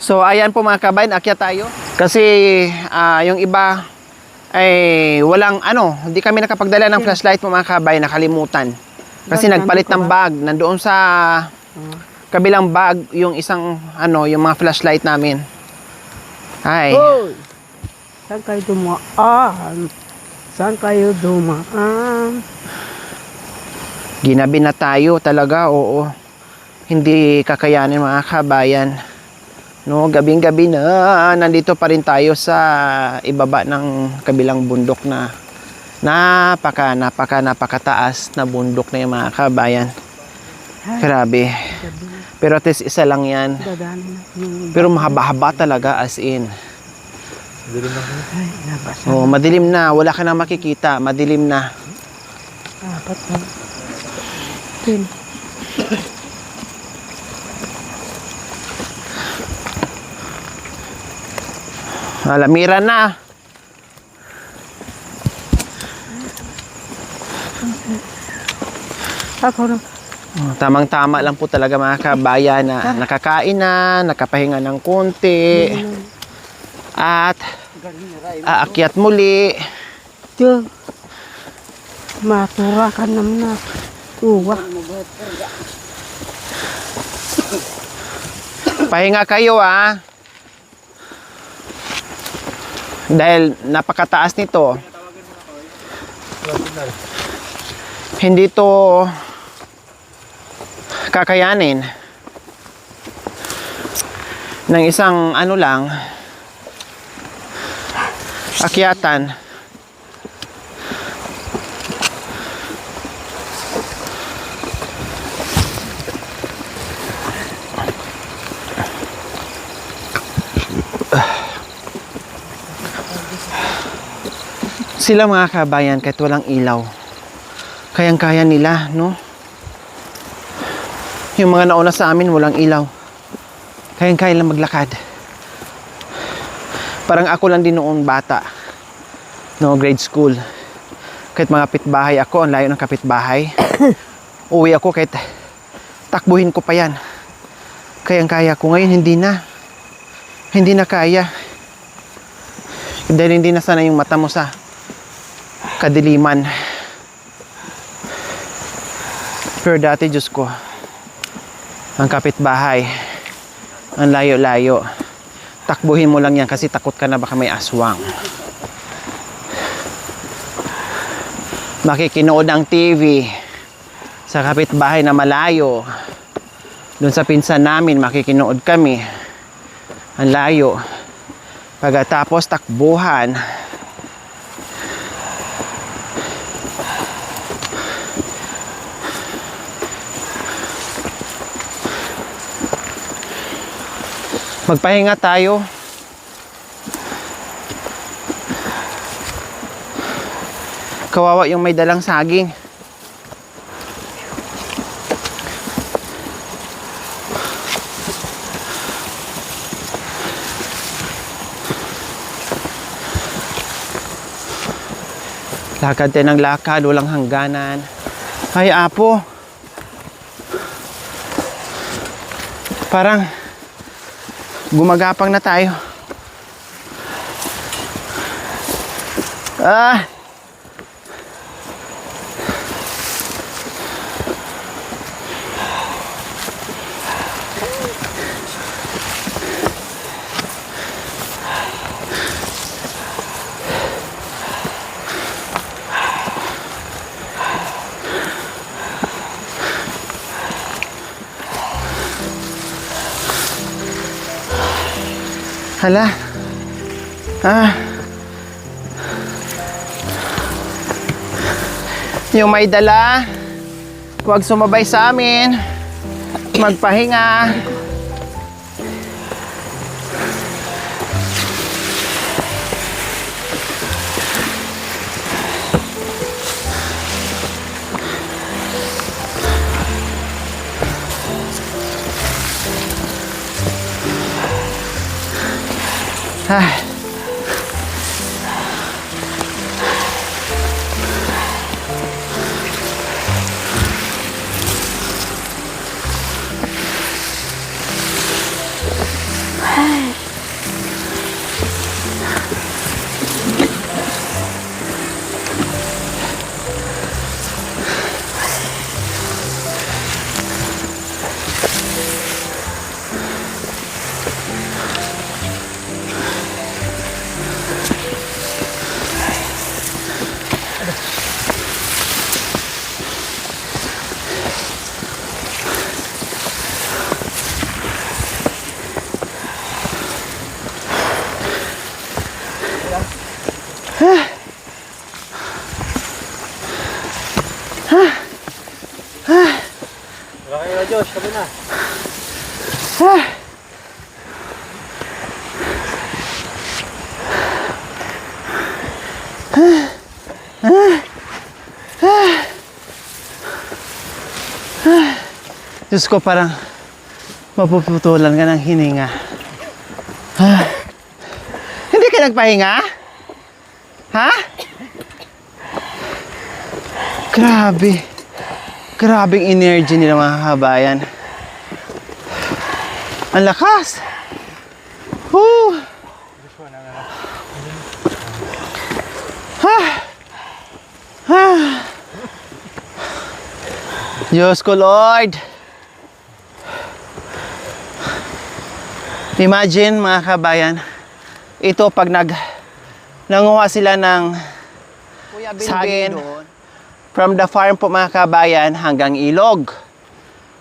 So ayan po mga kabayan, akyat tayo. Kasi yung iba ay walang hindi kami nakapagdala ng flashlight po mga kabayan, nakalimutan. Kasi nagpalit ng bag, nandoon sa kabilang bag yung isang yung mga flashlight namin. Ay. Hoy! Saan kayo dumaan? Saan kayo dumaan? Ginabi na tayo talaga, oo. Hindi kakayanin mga kabayan. No, gabing-gabi na nandito pa rin tayo sa ibaba ng kabilang bundok na napakataas na bundok na yung mga kabayan. Grabe. Pero at least isa lang yan. Pero mahaba-haba talaga as in. Oh, madilim na. Wala ka na makikita. Madilim na. Apat na. 10. Alamiran na. Ako na. Tamang-tama lang po talaga mga kabayan na nakakain na, nakapahinga ng konti. At aakyat muli. Diyo. Matura ka naman na. Uwa. Pahinga kayo dahil napakataas nito. Hindi to kakayanin ng isang lang akyatan. Sila mga kabayan, kahit walang ilaw, kayang-kaya nila, no? Yung mga nauna sa amin, walang ilaw. Kayang-kaya lang maglakad. Parang ako lang din noong bata. No, grade school. Kahit mga kapitbahay ako, ang layo ng kapitbahay. Uwi ako kahit takbuhin ko pa yan. Kayang-kaya ko. Ngayon, hindi na. Hindi na kaya. Dahil hindi na sana yung mata mo sa kadiliman. Pero dati, Diyos ko, ang kapitbahay, ang layo-layo. Takbuhin mo lang yan kasi takot ka na baka may aswang. Makikinood ang TV sa kapitbahay na malayo. Doon sa pinsan namin, makikinood kami. Ang layo. Pagkatapos takbuhan. Magpahinga tayo. Kawawa yung may dalang saging. Lakad tayo ng lakad, walang hangganan. Ay, apo. Parang gumagapang na tayo. Hala. Yung may dala, huwag sumabay sa amin. Magpahinga. Ay. Josh, sabi na. Diyos ko, parang mapuputulan ka ng hininga. Hindi ka nagpahinga? Ha? Grabe. Grabing energy nila mga kabayan. Ang lakas. Woo! Diyos ko, Lord. Imagine mga kabayan, ito pag nanguha sila ng saging from the farm po mga kabayan hanggang ilog,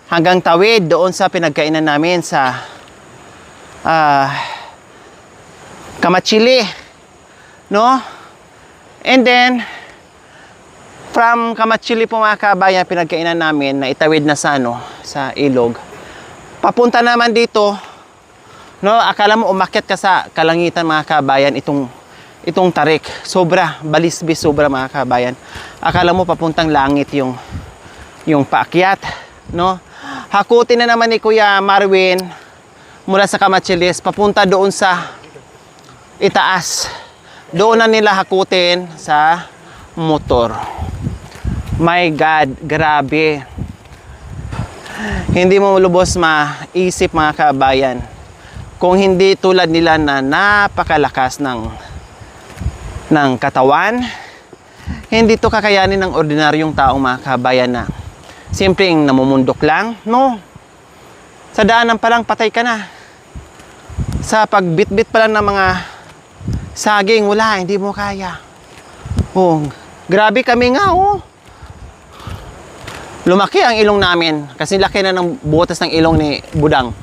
hanggang tawid doon sa pinagkainan namin sa Kamatsili, no? And then from Kamatsili po mga kabayan, pinagkainan namin na itawid na sa sa ilog, papunta naman dito, no? Akala mo umakyat ka sa kalangitan mga kabayan, itong tarik, sobra balisbis, sobra mga kabayan. Akala mo papuntang langit yung paakyat, no? Hakutin na naman ni Kuya Marwin mula sa Kamatsilis papunta doon sa itaas. Doon na nila hakutin sa motor. My God, grabe. Hindi mo lubos maisip mga kabayan kung hindi tulad nila na napakalakas ng katawan. Hindi to kakayanin ng ordinaryong taong mga kabayan na simpleng namumundok lang. No. Sa daanan pa lang patay ka na. Sa pagbitbit pa lang ng mga saging, wala, hindi mo kaya. Oh, grabe kami nga, oh. Lumaki ang ilong namin kasi laki na ng butas ng ilong ni Budang.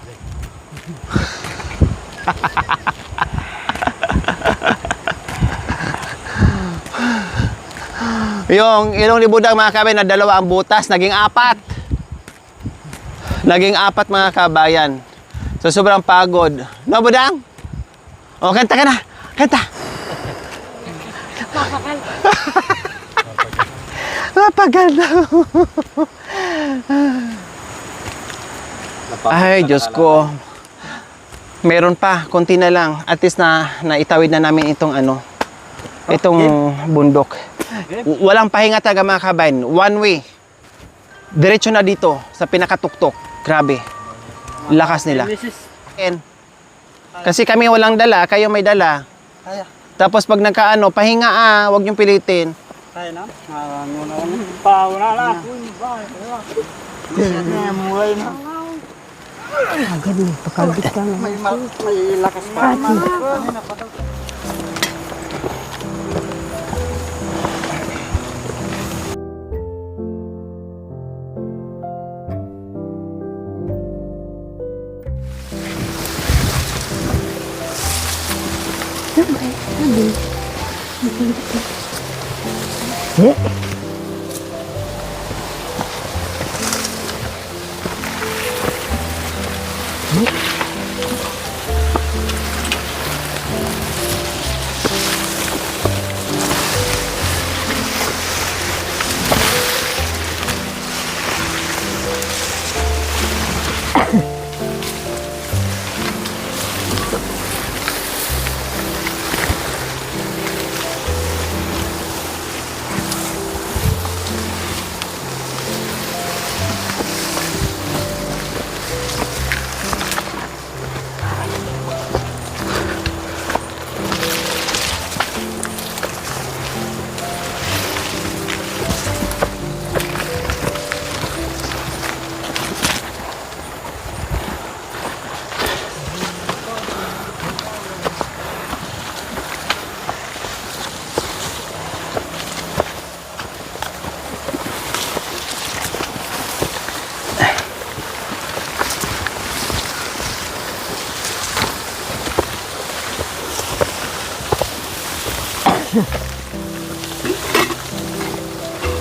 Yung ilong ni Budang mga kabayan na 2 ang butas, naging 4. Naging 4 mga kabayan. So sobrang pagod. No, Budang? O, kanta ka na. Kanta. Mapagal na. Ay, Diyos ko. Meron pa, konti na lang. At least na itawid na namin itong bundok. Walang pahinga talaga mga kabayan. One way. Diretso na dito sa pinakatuktok. Grabe. Lakas nila. Kasi kami walang dala, kayo may dala. Tapos pag nagkaano, pahinga wag niyong pilitin. Kaya na? Pauna na. Mulai na. Agad mo, pakalbit ka na. May lakas pa.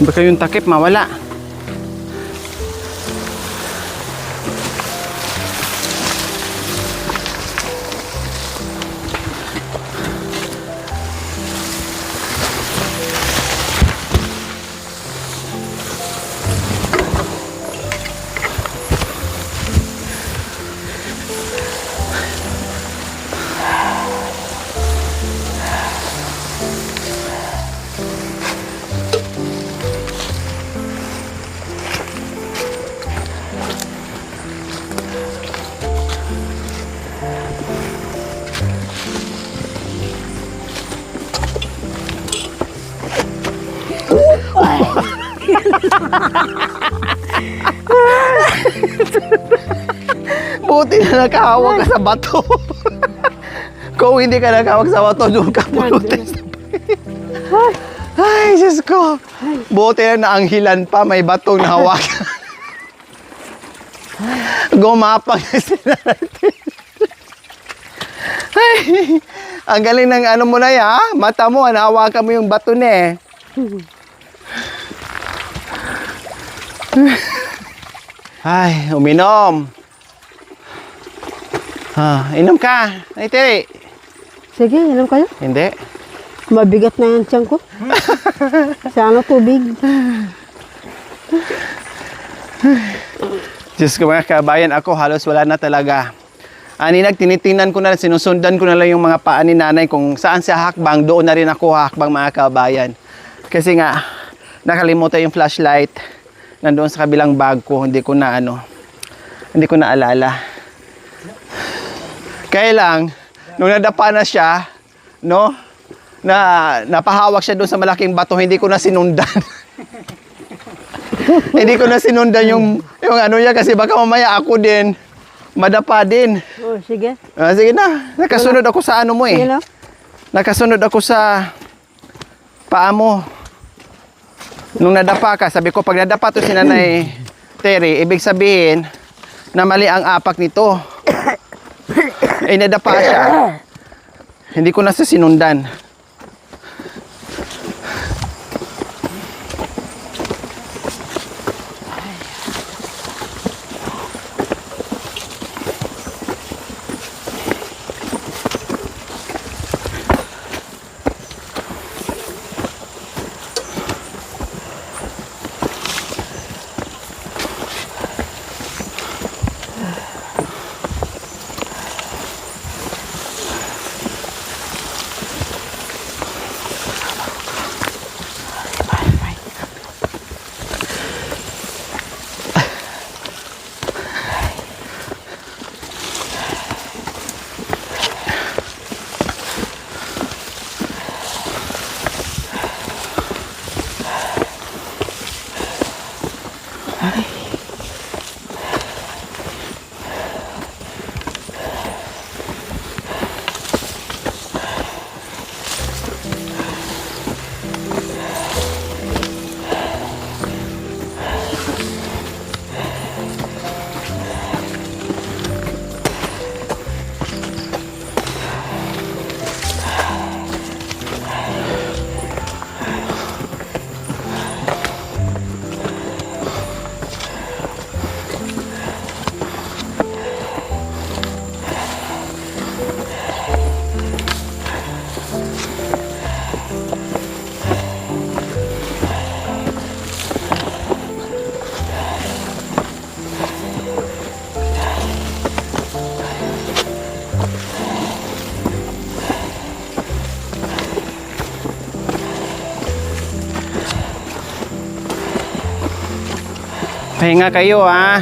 Baka yung takip mawala. Buti na nakahawak ka sa bato. Kung hindi ka nakahawak sa bato, doon ka pulutin. Ay, Diyos ko. Buti na naanghilan pa, may batong nahawak. Gumapang na sila natin. Ay, ang galing ng ano mo na yan, mata mo, nahawakan mo yung bato na eh. Ay, uminom. Inom ka. Ay, Tiri. Sige, inom kayo. Hindi. Mabigat na yan tiyan ko. Sana tubig. Diyos ko mga kabayan, ako halos wala na talaga. Aninag, tinitingnan ko na, sinusundan ko na lang yung mga paa ni nanay kung saan siya hakbang, doon na rin ako hakbang mga kabayan. Kasi nga, nakalimutan yung flashlight. Nandoon sa kabilang bag ko, hindi ko na alala. Kaya lang, nung nadapa na siya, no, napahawak siya doon sa malaking bato, hindi ko na sinundan. Hindi ko na sinundan yung ano niya kasi baka mamaya ako din, madapa din. Oh, sige. Sige na, nakasunod ako sa ano mo Sige eh. lang. Nakasunod ako sa paa mo. Nung nadapa ka, sabi ko pag nadapa to si Nanay Terry, ibig sabihin na mali ang apak nito. Eh nadapa siya. Hindi ko na siya sinundan. Pahinga kayo ha.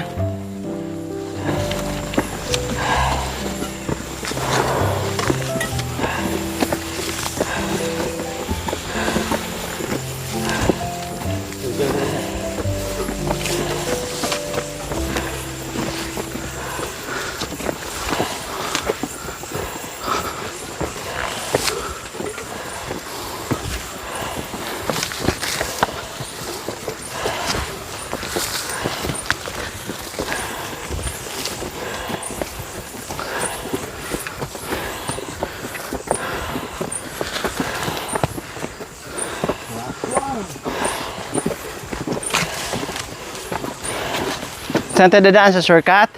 Saan tayo dadaan sa shortcut?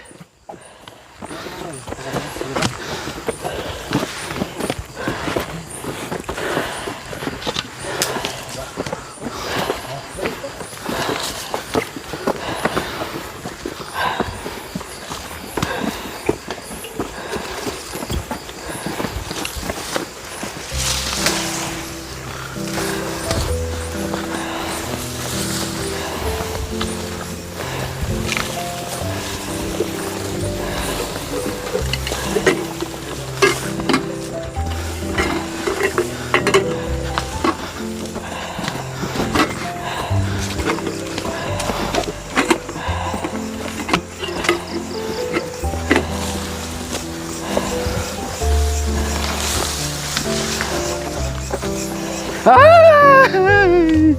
Ay!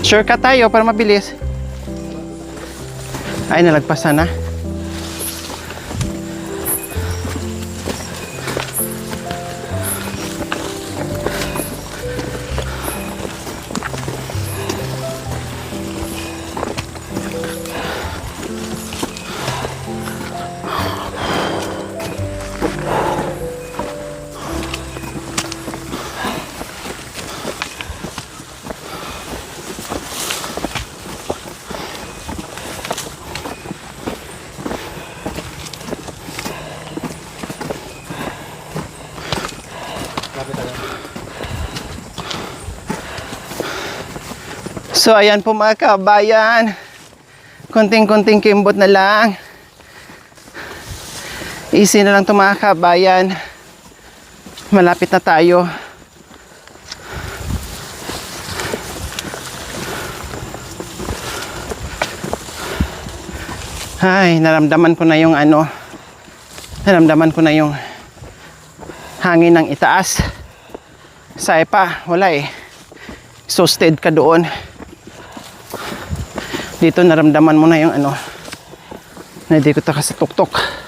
Shortcut tayo para mabilis. Ay, nalagpasan na. So ayan po mga kabayan, konting-konting kimbot na lang, easy na lang ito mga kabayan, malapit na tayo. Ay, naramdaman ko na yung naramdaman ko na yung hangin ng itaas. Say pa, wala eh, exhausted ka doon. Dito naramdaman mo na yung na hindi ko taka sa tuktok.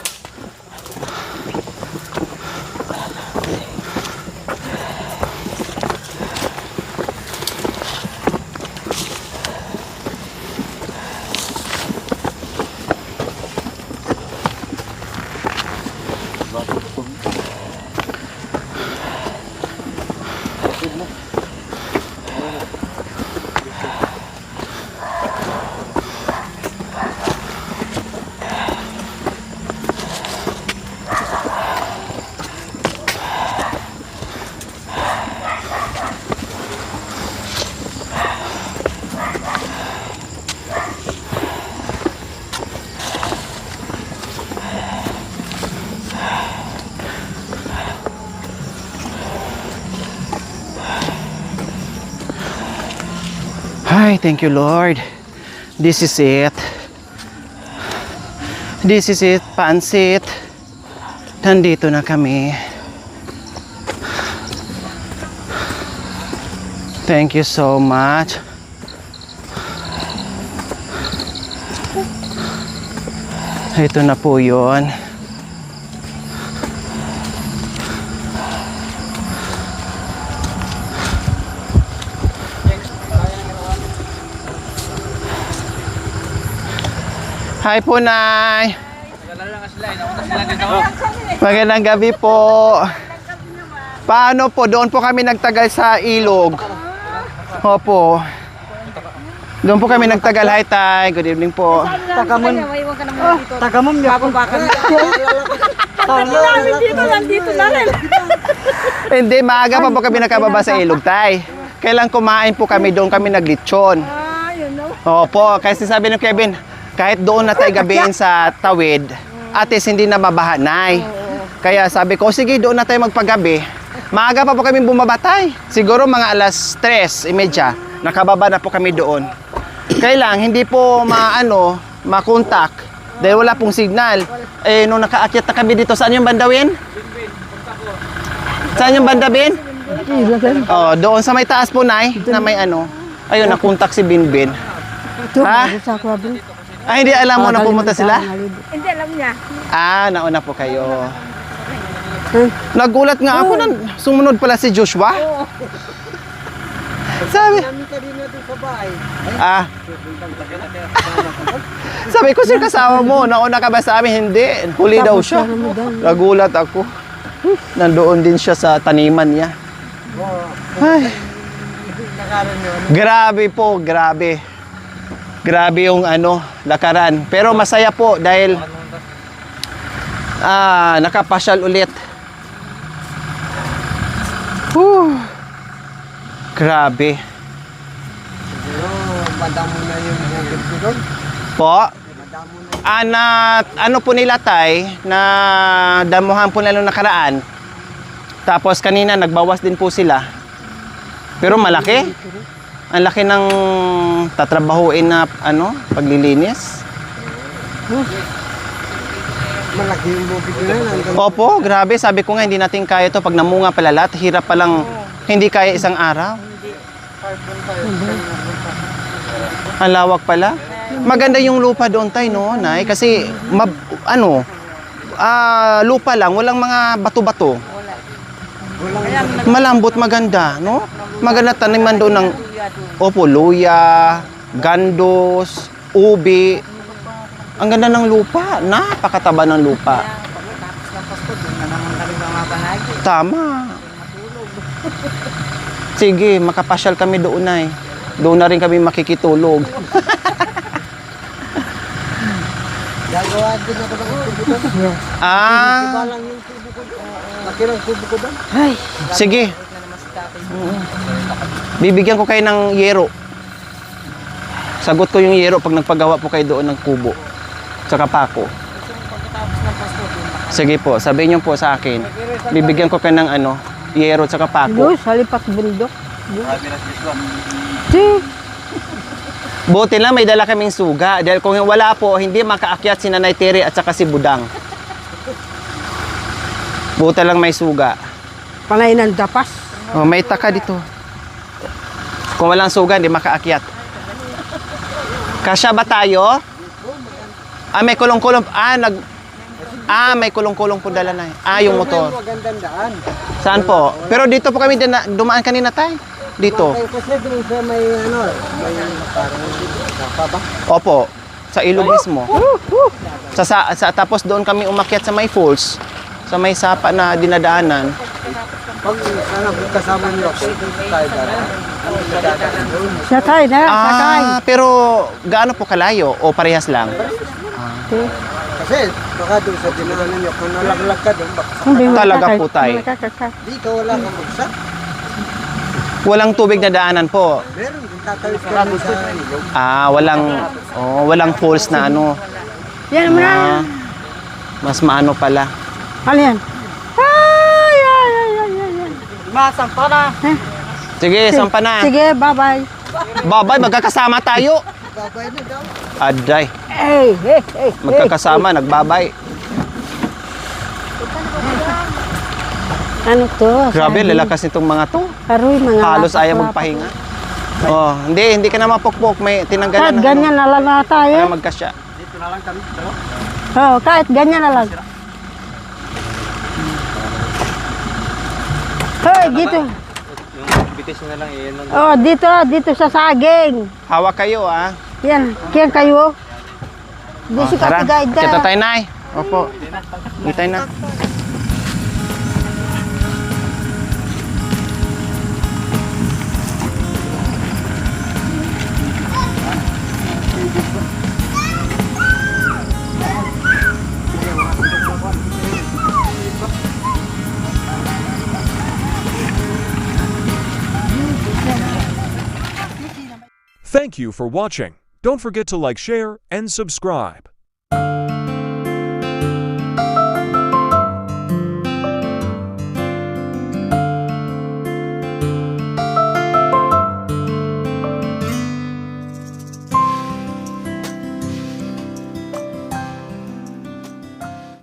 Ay, thank you Lord. This is it. This is it, Pansit. Nandito na kami. Thank you so much. Ito na po yun. Hi po, Nay. Magandang gabi po. Paano po? Doon po kami nagtagal sa ilog. Opo. Doon po kami nagtagal. Hi, Tay. Good evening po. Tagamon. Tagamon. Nandito na rin. Hindi, maaga pa po kami nakababa sa ilog, Tay. Kailan kumain po kami, doon kami naglitsyon. Opo, kasi sabi ni Kevin, kahit doon na tayo gabihin sa tawid, at least hindi na mabaha, Nay. Kaya sabi ko, sige, doon na tayo magpagabi. Maaga pa po kami bumabatay. Siguro mga alas 3:30, nakababa na po kami doon. Kailang, hindi po makontak dahil wala pong signal. Eh, nung nakaakyat na kami dito, saan yung bandawin? Saan yung bandabin? Oh, doon sa may taas po, Nay, na may ayun, nakontak si Binbin. Ha? Ay, hindi alam mo na pumunta sila? Hindi alam niya. Ah, nauna po kayo. Nagulat nga ako na sumunod pala si Joshua. Sabi. Ah. Sabi ko, sir, kasama mo. Nauna ka ba sa amin? Hindi. Huli daw siya. Nagulat ako. Nandoon din siya sa taniman niya. Ay. Grabe po, grabe. Grabe yung lakaran. Pero masaya po dahil nakapasyal ulit. Whew. Grabe. Madamo na yung bukid ko doon. Po? Ano po nila, Tay, na damuhan po nila nung nakaraan. Tapos kanina nagbawas din po sila. Pero malaki. Ang laki ng tatrabahuin na paglilinis. Malaki yung bukid na yan. Opo, grabe. Sabi ko nga, hindi natin kaya to pag namunga pala lahat. Hirap palang hindi kaya isang araw. Ang lawak pala. Maganda yung lupa doon tayo, no, Nay? Kasi, lupa lang, walang mga bato-bato. Malambot, maganda, no? Maganda taniman doon ng, opo, luya, gandos, ubi. Ang ganda ng lupa. Napakataba ng lupa. Tama. Sige, makapasyal kami doon, Nay. Doon na rin kami makikitulog. Gagawa din ako ng kubo doon. Ah, Lang yung kubo ko. Laki ng kubo ko doon. Ay, sige. Bibigyan ko kayo ng yero. Sagot ko yung yero pag nagpagawa po kayo doon ng kubo. Tsaka pako. Sige po, sabihin niyo po sa akin. Bibigyan ko kayo ng yero tsaka pako. doon sa lipas bundok. Si, Buti lang may dala kaming suga. Dahil kung wala po, hindi makaakyat si Nanay Tere at saka si Budang. Buti lang may suga. panay ng dapas. Oh, may taka dito. Kung walang suga, hindi makaakyat. Kasya ba tayo? May kulong-kulong. May kulong-kulong po dala na. Yung motor. Magandang daan. Saan po? Pero dito po kami dumaan kanina tayo. Dito. Kasi doon sa may may parang sapa ba? Opo. Sa ilog mismo. Tapos doon kami umakyat sa may falls. Sa may sapa na dinadaanan. Pag sana kasama niyo ako, tayo daan. Sakay na, sakay. Pero gaano po kalayo? O parehas lang? Kasi baka doon sa dinaanan niyo, kung nalaglag ka doon, baka Hindi mo Talaga sakay. po, tay. Hindi makakasakay. di ka wala kang magsak. Walang tubig na daanan po. Meron din tatawid ka doon sa ilog. Walang falls na Yan mo na. Mas maano pala. Ano yan? Ay, ay, ay, ay, ay, ay. Masampa na. Sige, sampa na. Sige, bye-bye. Babay, magkakasama tayo. Babay na daw. Aday, Hey, hey, hey. magkakasama, nagbabay. Ano to? Grabe, Sabi. lalakas nitong mga to. Karoy, mga Halos ayaw lapak-lapak. magpahinga. Oh, hindi ka na mapukpok. May tinanggalan Kahit ganyan na lang na tayo. Para magkasya. Dito na lang kami. Oo, kahit ganyan na lang. Hoy, dito. Bitis na lang iyan. Oh, dito sa saging. Hawak kayo, Yan, kaya kayo. Di si Tara, Kati kita Gaida. tayo, Nay. Opo. Kita tayo na. Thank you for watching. Don't forget to like, share, and subscribe.